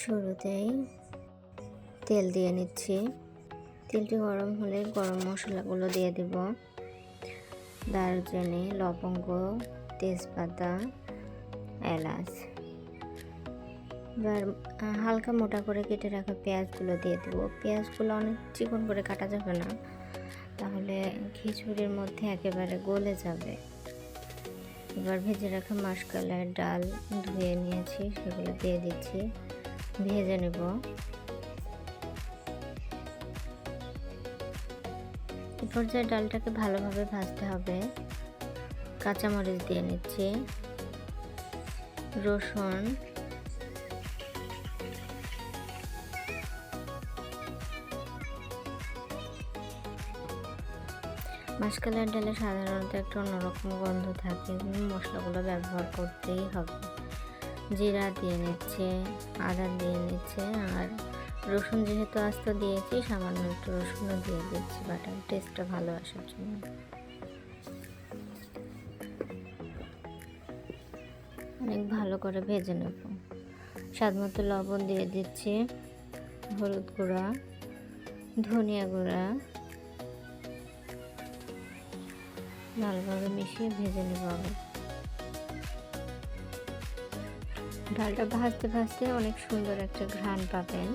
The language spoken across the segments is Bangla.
শুরুতেই তেল দিয়ে নিচ্ছি। তেলটি গরম হলে গরম মশলাগুলো দিয়ে দেব। দারুচিনি, লবঙ্গ, তেজপাতা, এলাচ। এবার হালকা মোটা করে কেটে রাখা পেঁয়াজগুলো দিয়ে দেবো। পেঁয়াজগুলো অনেক চিকন করে কাটা যাবে না, তাহলে খিচুড়ির মধ্যে একেবারে গলে যাবে। এবার ভেজে রাখা মাসকলাই ডাল ধুয়ে নিয়েছি, সেগুলো দিয়ে দিচ্ছি, ভেজে নেব। এই পর্যায়ে ডালটাকে ভালোভাবে ভাজতে হবে। কাঁচামরিচ দিয়ে নিচ্ছি, রসুন, মাসকলাই ডালে সাধারণত একটা অন্যরকম গন্ধ থাকে, মশলাগুলো ব্যবহার করতেই হবে। জিরা দিয়ে নিচ্ছে, আদা দিয়ে নিচ্ছে, আর রসুন যেহেতু আস্ত দিয়েছি সামান্য একটু রসুনও দিয়ে দিচ্ছি বাটার টেস্টটা ভালো আসার জন্য। অনেক ভালো করে ভেজে নেব। স্বাদ মতো লবণ দিয়ে দিচ্ছি, হলুদ গুঁড়া, ধনিয়া গুঁড়া, ভালোভাবে মিশিয়ে ভেজে নেব। আবার ডালটা ভাজতে ভাজতে অনেক সুন্দর একটা ঘ্রাণ পাবেন।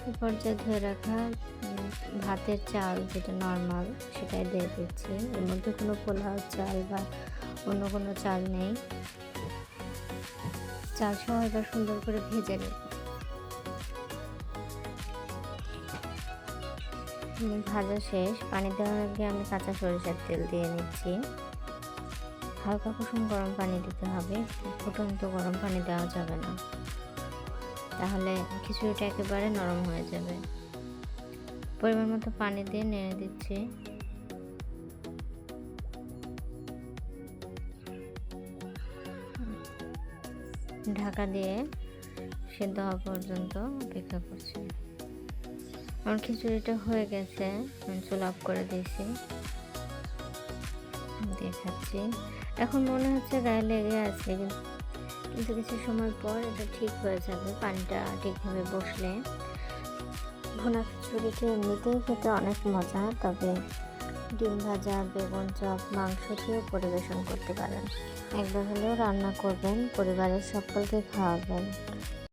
এই পর্যায়ে ধুয়ে রাখা ভাতের চাল, যেটা নর্মাল, সেটাই দিয়ে দিচ্ছি। এর মধ্যে কোনো পোলাও চাল বা অন্য কোনো চাল নেই। চাল সহ এবার সুন্দর করে ভেজে নেব। ভাজা শেষ। পানি দেওয়ার আগে আমি কাঁচা সরিষার তেল দিয়ে নিচ্ছি। হালকা কুসুম গরম পানি দিতে হবে, ফুটন্ত গরম পানি দেওয়া যাবে না, তাহলে খিচুড়িটা একেবারে নরম হয়ে যাবে। পরিমাণ মতো পানি দিয়ে নেড়ে দিচ্ছি। ঢাকা দিয়ে সেদ্ধ হওয়া পর্যন্ত অপেক্ষা করছি। আমার খিচুড়িটা হয়ে গেছে, চুল অফ করে দিয়েছি, দেখাচ্ছি। এখন মনে হচ্ছে গায়ে লেগে আছে, কিন্তু কিছু সময় পর এটা ঠিক হয়ে যাবে। পানিটা ঠিকভাবে বসলে ভুনা খিচুড়িটা এমনিতেই খেতে অনেক মজা, তবে ডিম ভাজা, বেগুন চপ, মাংস দিয়েও পরিবেশন করতে পারেন। একবার হলেও রান্না করবেন, পরিবারের সকলকে খাওয়াবেন।